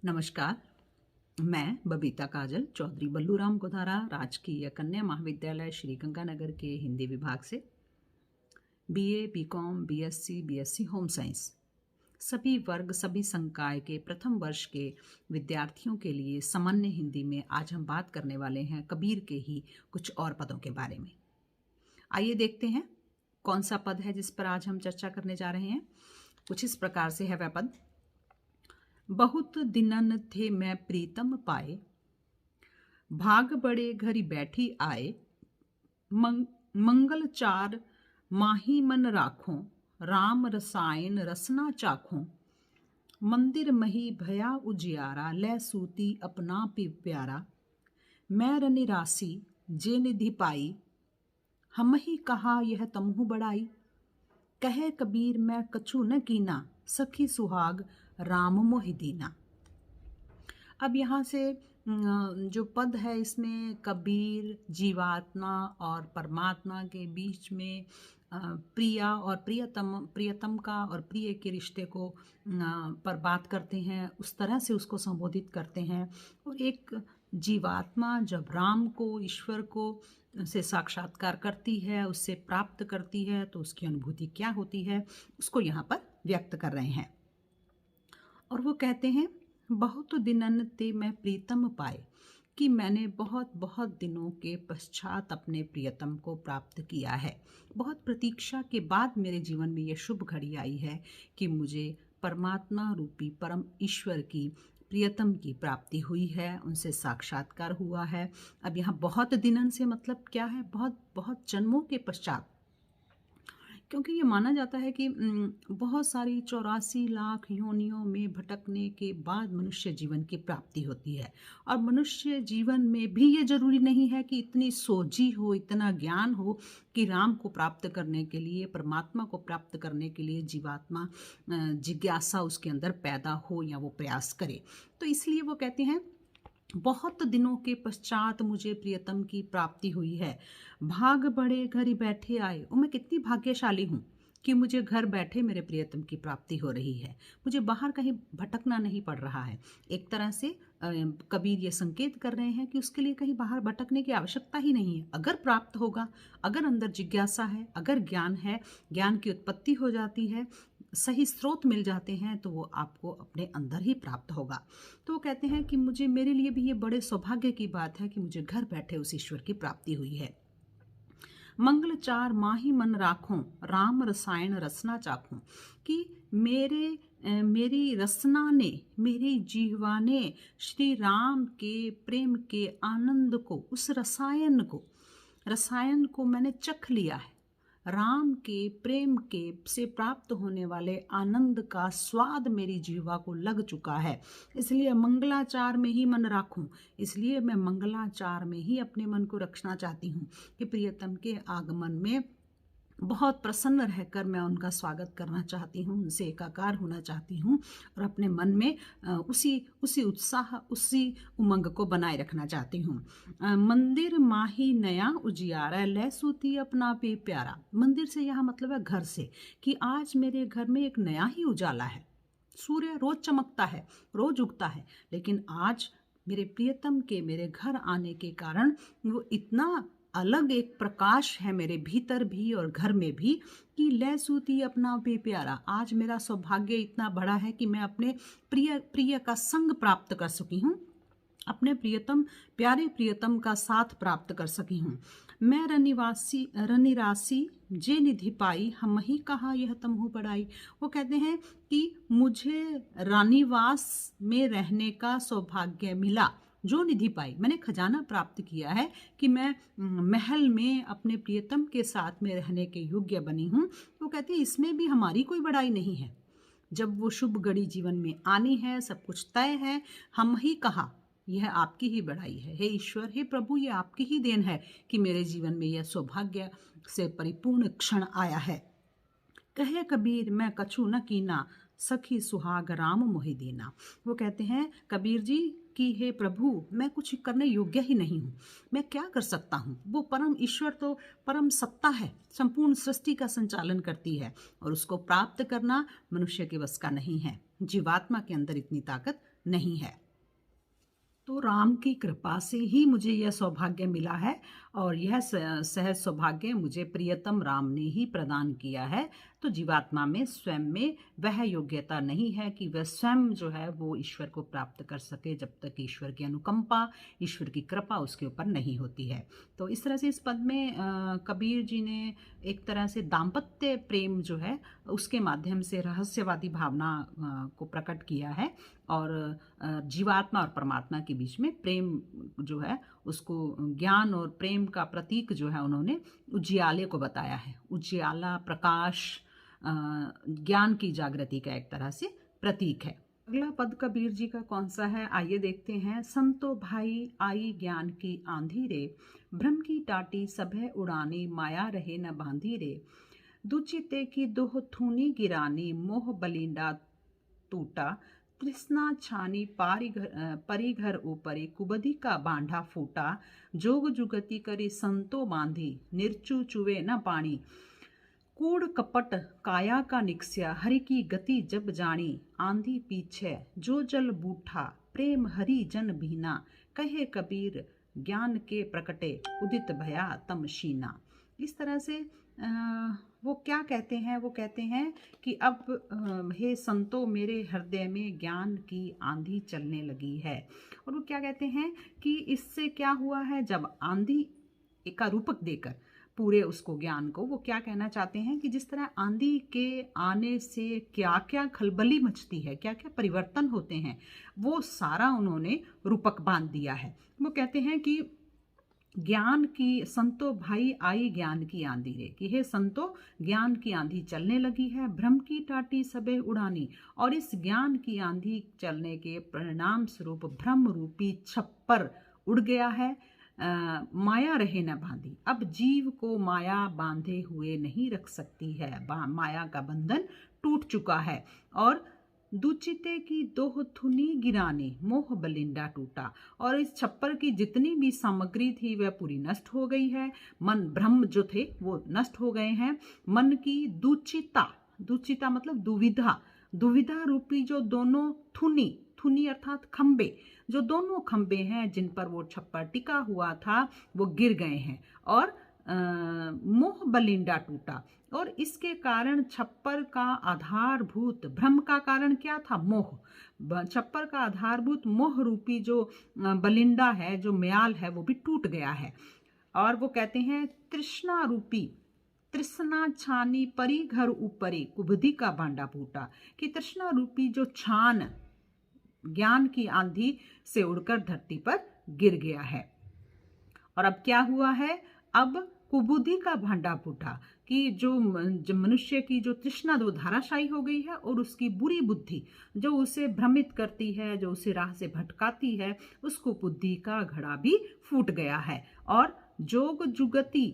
नमस्कार। मैं बबीता काजल चौधरी बल्लूराम गोधारा राजकीय कन्या महाविद्यालय श्री गंगानगर के हिंदी विभाग से BA, BCom, BSc, BSc home science सभी वर्ग सभी संकाय के प्रथम वर्ष के विद्यार्थियों के लिए सामान्य हिंदी में आज हम बात करने वाले हैं कबीर के ही कुछ और पदों के बारे में। आइए देखते हैं कौन सा पद है जिस पर आज हम चर्चा करने जा रहे हैं। कुछ इस प्रकार से है वह पद। बहुत दिनन थे मैं प्रीतम पाए, भाग बड़े घरी बैठी आए। मंगल चार माही मन राखों, राम रसायन रसना चाखों। मंदिर मही भया उजियारा, लै सूती अपना पी प्यारा। मैं रनिरासी जे निधि पाई, हम ही कहा यह तमहु बड़ाई। कहे कबीर मैं कछु न कीना, सखी सुहाग राम मोहि दीना। अब यहाँ से जो पद है इसमें कबीर जीवात्मा और परमात्मा के बीच में प्रिया और प्रियतम का और प्रिय के रिश्ते को पर बात करते हैं, उस तरह से उसको संबोधित करते हैं। और एक जीवात्मा जब राम को, ईश्वर को से साक्षात्कार करती है, उससे प्राप्त करती है, तो उसकी अनुभूति क्या होती है उसको यहाँ पर व्यक्त कर रहे हैं। और वो कहते हैं बहुत दिनन ते मैं प्रीतम पाए, कि मैंने बहुत बहुत दिनों के पश्चात अपने प्रियतम को प्राप्त किया है। बहुत प्रतीक्षा के बाद मेरे जीवन में ये शुभ घड़ी आई है कि मुझे परमात्मा रूपी परम ईश्वर की प्रियतम की प्राप्ति हुई है, उनसे साक्षात्कार हुआ है। अब यहाँ बहुत दिनन से मतलब क्या है? बहुत बहुत जन्मों के पश्चात, क्योंकि ये माना जाता है कि बहुत सारी 84 लाख योनियों में भटकने के बाद मनुष्य जीवन की प्राप्ति होती है। और मनुष्य जीवन में भी ये जरूरी नहीं है कि इतनी सोझी हो, इतना ज्ञान हो कि राम को प्राप्त करने के लिए, परमात्मा को प्राप्त करने के लिए जीवात्मा जिज्ञासा उसके अंदर पैदा हो या वो प्रयास करे। तो इसलिए वो कहते हैं बहुत दिनों के पश्चात मुझे प्रियतम की प्राप्ति हुई है। भाग बड़े घर बैठे आए। और मैं कितनी भाग्यशाली हूँ कि मुझे घर बैठे मेरे प्रियतम की प्राप्ति हो रही है, मुझे बाहर कहीं भटकना नहीं पड़ रहा है। एक तरह से कबीर ये संकेत कर रहे हैं कि उसके लिए कहीं बाहर भटकने की आवश्यकता ही नहीं है। अगर प्राप्त होगा, अगर अंदर जिज्ञासा है, अगर ज्ञान है, ज्ञान की उत्पत्ति हो जाती है, सही स्रोत मिल जाते हैं, तो वो आपको अपने अंदर ही प्राप्त होगा। तो वो कहते हैं कि मेरे लिए भी ये बड़े सौभाग्य की बात है कि मुझे घर बैठे उस ईश्वर की प्राप्ति हुई है। मंगल चार माही मन राखों, राम रसायन रसना चाखूं, कि मेरी रसना ने, मेरी जीवा ने श्री राम के प्रेम के आनंद को, उस रसायन को मैंने चख लिया है। राम के प्रेम के से प्राप्त होने वाले आनंद का स्वाद मेरी जीवा को लग चुका है। इसलिए मंगलाचार में ही मन राखूं, इसलिए मैं मंगलाचार में ही अपने मन को रखना चाहती हूँ कि प्रियतम के आगमन में बहुत प्रसन्न रहकर मैं उनका स्वागत करना चाहती हूँ, उनसे एकाकार होना चाहती हूँ और अपने मन में उसी उत्साह, उसी उमंग को बनाए रखना चाहती हूँ। मंदिर माही नया उजियारा, लै सूती अपना पे प्यारा। मंदिर से यहाँ मतलब है घर से, कि आज मेरे घर में एक नया ही उजाला है। सूर्य रोज चमकता है, रोज उगता है, लेकिन आज मेरे प्रियतम के मेरे घर आने के कारण वो इतना अलग एक प्रकाश है मेरे भीतर भी और घर में भी, कि लै सूती अपना पे प्यारा। आज मेरा सौभाग्य इतना बड़ा है कि मैं अपने प्रिय का संग प्राप्त कर सकी हूँ, अपने प्यारे प्रियतम का साथ प्राप्त कर सकी हूँ। मैं रनिरासी जे निधि पाई, हम ही कहा यह तमहु बड़ाई। वो कहते हैं कि मुझे रानीवास में रहने का सौभाग्य मिला, जो निधि पाई, मैंने खजाना प्राप्त किया है कि मैं महल में अपने प्रियतम के साथ में रहने के योग्य बनी हूँ। तो कहते हैं इसमें भी हमारी कोई बड़ाई नहीं है। जब वो शुभ घड़ी जीवन में आनी है, सब कुछ तय है, हम ही कहा यह आपकी ही बड़ाई है। हे ईश्वर, हे प्रभु, ये आपकी ही देन है कि मेरे जीवन में यह सौभाग्य से परिपूर्ण क्षण आया है। कहे कबीर मैं कछु न कीना, सखी सुहाग राम मोहि दीना। वो कहते हैं कबीर जी कि हे प्रभु, मैं कुछ करने योग्य ही नहीं हूँ, मैं क्या कर सकता हूँ। वो परम ईश्वर तो परम सत्ता है, संपूर्ण सृष्टि का संचालन करती है और उसको प्राप्त करना मनुष्य के बस का नहीं है। जीवात्मा के अंदर इतनी ताकत नहीं है। तो राम की कृपा से ही मुझे यह सौभाग्य मिला है और यह सहज सौभाग्य मुझे प्रियतम राम ने ही प्रदान किया है। तो जीवात्मा में स्वयं में वह योग्यता नहीं है कि वह स्वयं जो है वो ईश्वर को प्राप्त कर सके, जब तक ईश्वर की अनुकंपा, ईश्वर की कृपा उसके ऊपर नहीं होती है। तो इस तरह से इस पद में कबीर जी ने एक तरह से दाम्पत्य प्रेम जो है उसके माध्यम से रहस्यवादी भावना को प्रकट किया है और जीवात्मा और परमात्मा के बीच में प्रेम जो है उसको ज्ञान और प्रेम का प्रतीक जो है उन्होंने उजियाले को बताया है। उजियाला प्रकाश ज्ञान की जागृति का एक तरह से प्रतीक है। अगला पद कबीर जी का कौन सा है, आइए देखते हैं। संतो भाई आई ज्ञान की आंधी रे, भ्रम की टाटी सभे उड़ानी, माया रहे न बांधी रे। दुचिते की दोह थूनी गिरानी, मोह बलिंडा टूटा, तृष्णा छानी परी घर ऊपरी, कुबदी का बांधा फूटा। जोग जुगति करी संतो बांधी, निर्चु चुवे न पानी। कूड़ कपट काया का निक्स्या, हरि की गति जब जानी। आंधी पीछे जो जल बूठा, प्रेम हरि जन भीना। कहे कबीर ज्ञान के प्रकटे, उदित भया तमशीना। इस तरह से वो क्या कहते हैं, वो कहते हैं कि अब हे संतो मेरे हृदय में ज्ञान की आंधी चलने लगी है। और वो क्या कहते हैं कि इससे क्या हुआ है, जब आंधी का रूपक देकर पूरे उसको ज्ञान को वो क्या कहना चाहते हैं कि जिस तरह आंधी के आने से क्या क्या खलबली मचती है, क्या क्या परिवर्तन होते हैं, वो सारा उन्होंने रूपक बांध दिया है। वो कहते हैं कि ज्ञान की संतो भाई आई ज्ञान की आंधी रे, कि हे संतो ज्ञान की आंधी चलने लगी है, भ्रम की टाटी सबे उड़ानी। और इस ज्ञान की आंधी चलने के परिणाम स्वरूप भ्रम रूपी छप्पर उड़ गया है। माया रहे न बांधी, अब जीव को माया बांधे हुए नहीं रख सकती है, माया का बंधन टूट चुका है। और दुचिते की दोह थुनी गिरानी, मोह बलिंडा टूटा। और इस छप्पर की जितनी भी सामग्री थी वह पूरी नष्ट हो गई है। मन भ्रम जो थे वो नष्ट हो गए हैं। मन की दुचिता, दुचिता मतलब दुविधा, दुविधा रूपी जो दोनों थुनी, थुनी अर्थात खंबे, जो दोनों खंबे हैं जिन पर वो छप्पर टिका हुआ था वो गिर गए हैं। और मोह बलिंडा टूटा। और इसके कारण छप्पर का आधारभूत, भ्रम का कारण क्या था, मोह। छप्पर का आधारभूत मोह रूपी जो बलिंडा है, जो म्याल है, वो भी टूट गया है। और वो कहते हैं तृष्णा रूपी, तृष्णा छानी परी घर ऊपरी, कुबधी का भांडा फूटा, कि तृष्णा रूपी जो छान ज्ञान की आंधी से उड़कर धरती पर गिर गया है। और अब क्या हुआ है, अब कुबुद्धि का भांडा फूटा, कि जो मनुष्य की जो तृष्णा वो धाराशायी हो गई है और उसकी बुरी बुद्धि जो उसे भ्रमित करती है, जो उसे राह से भटकाती है, उसको बुद्धि का घड़ा भी फूट गया है। और जोग जुगति,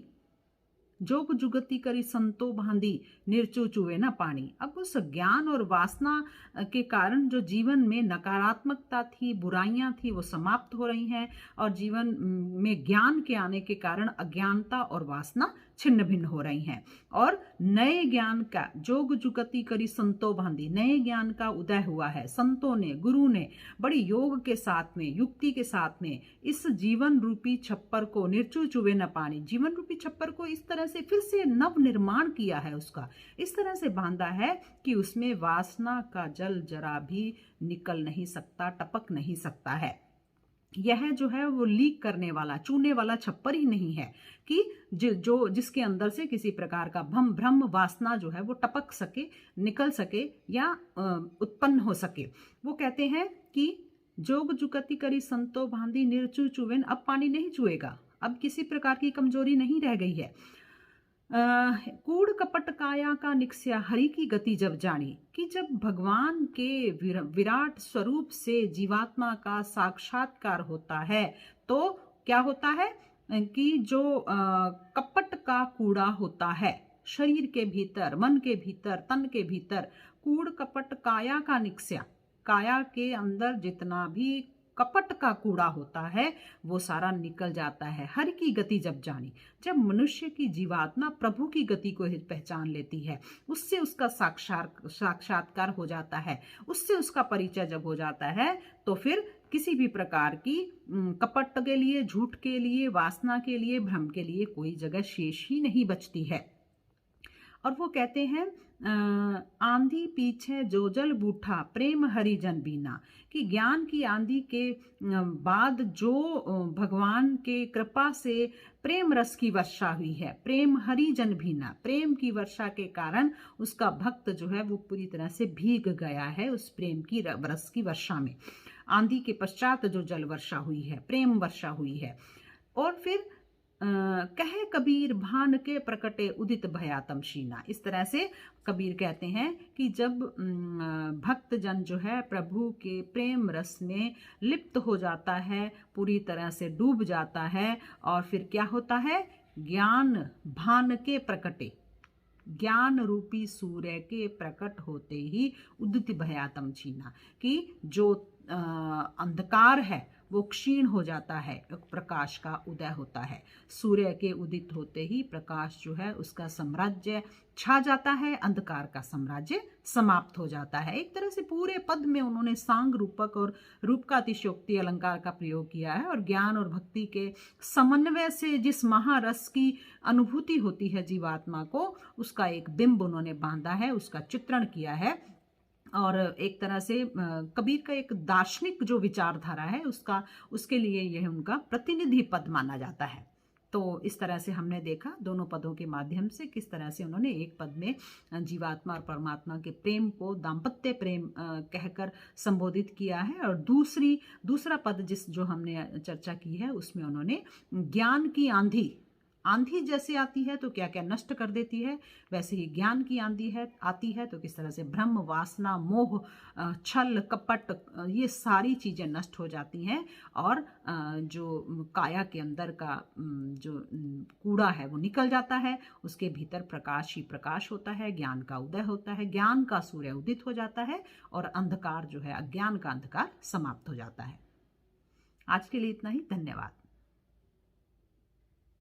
जोग जुगति करी संतो बांधी, निर्चु चुवे न पानी। अब उस ज्ञान और वासना के कारण जो जीवन में नकारात्मकता थी, बुराइयां थी, वो समाप्त हो रही हैं। और जीवन में ज्ञान के आने के कारण अज्ञानता और वासना छिन्न भिन्न हो रही हैं। और नए ज्ञान का जोग जुगति करी संतो बांधी, नए ज्ञान का उदय हुआ है। संतों ने, गुरु ने बड़ी योग के साथ में, युक्ति के साथ में इस जीवन रूपी छप्पर को, निर्चु चुवे न पानी, जीवन रूपी छप्पर को इस तरह से फिर से नव निर्माण किया है, उसका इस तरह से बांधा है कि उसमें वासना का जल जरा भी निकल नहीं सकता, टपक नहीं सकता है। यह जो है वो लीक करने वाला, चूने वाला छप्पर ही नहीं है कि जो जिसके अंदर से किसी प्रकार का भ्रम वासना जो है वो टपक सके, निकल सके या उत्पन्न हो सके। वो कहते हैं कि जोग जुगति करी संतो बांधी, निर्चु चुवेन, अब पानी नहीं चुएगा, अब किसी प्रकार की कमजोरी नहीं रह गई है। कूड़ कपट काया का निक्स्या, हरि की गति जब जानी, कि जब भगवान के विराट स्वरूप से जीवात्मा का साक्षात्कार होता है तो क्या होता है कि जो कपट का कूड़ा होता है शरीर के भीतर, मन के भीतर, तन के भीतर, कूड़ कपट काया का निक्स्या, काया के अंदर जितना भी कपट का कूड़ा होता है वो सारा निकल जाता है। हरि की गति जब जानी, जब मनुष्य की जीवात्मा प्रभु की गति को पहचान लेती है, उससे उसका साक्षात्कार हो जाता है, उससे उसका परिचय जब हो जाता है, तो फिर किसी भी प्रकार की कपट के लिए, झूठ के लिए, वासना के लिए, भ्रम के लिए कोई जगह शेष ही नहीं बचती है। और वो कहते हैं आंधी पीछे जो जल बूठा प्रेम हरिजन बीना, कि ज्ञान की आंधी के बाद जो भगवान के कृपा से प्रेम रस की वर्षा हुई है, प्रेम हरिजन भीना, प्रेम की वर्षा के कारण उसका भक्त जो है वो पूरी तरह से भीग गया है उस प्रेम की रस की वर्षा में। आंधी के पश्चात जो जल वर्षा हुई है, प्रेम वर्षा हुई है। और फिर कहे कबीर भान के प्रकटे उदित भयातम शीना। इस तरह से कबीर कहते हैं कि जब भक्त जन जो है प्रभु के प्रेम रस में लिप्त हो जाता है, पूरी तरह से डूब जाता है, और फिर क्या होता है, ज्ञान भान के प्रकटे, ज्ञान रूपी सूर्य के प्रकट होते ही उदित भयातम छीना, कि जो अंधकार है वो क्षीण हो जाता है, प्रकाश का उदय होता है। सूर्य के उदित होते ही प्रकाश जो है उसका साम्राज्य छा जाता है, अंधकार का साम्राज्य समाप्त हो जाता है। एक तरह से पूरे पद में उन्होंने सांग रूपक और रूप का अतिशयोक्ति अलंकार का प्रयोग किया है, और ज्ञान और भक्ति के समन्वय से जिस महारस की अनुभूति होती है जीवात्मा को, उसका एक बिंब उन्होंने बांधा है, उसका चित्रण किया है। और एक तरह से कबीर का एक दार्शनिक जो विचारधारा है उसके लिए यह उनका प्रतिनिधि पद माना जाता है। तो इस तरह से हमने देखा दोनों पदों के माध्यम से किस तरह से उन्होंने एक पद में जीवात्मा और परमात्मा के प्रेम को दाम्पत्य प्रेम कहकर संबोधित किया है, और दूसरा पद जो हमने चर्चा की है उसमें उन्होंने ज्ञान की आंधी जैसे आती है तो क्या क्या नष्ट कर देती है, वैसे ही ज्ञान की आंधी आती है तो किस तरह से भ्रम, वासना, मोह, छल, कपट, ये सारी चीज़ें नष्ट हो जाती हैं, और जो काया के अंदर का जो कूड़ा है वो निकल जाता है, उसके भीतर प्रकाश ही प्रकाश होता है, ज्ञान का उदय होता है, ज्ञान का सूर्य उदित हो जाता है, और अंधकार जो है, अज्ञान का अंधकार समाप्त हो जाता है। आज के लिए इतना ही, धन्यवाद।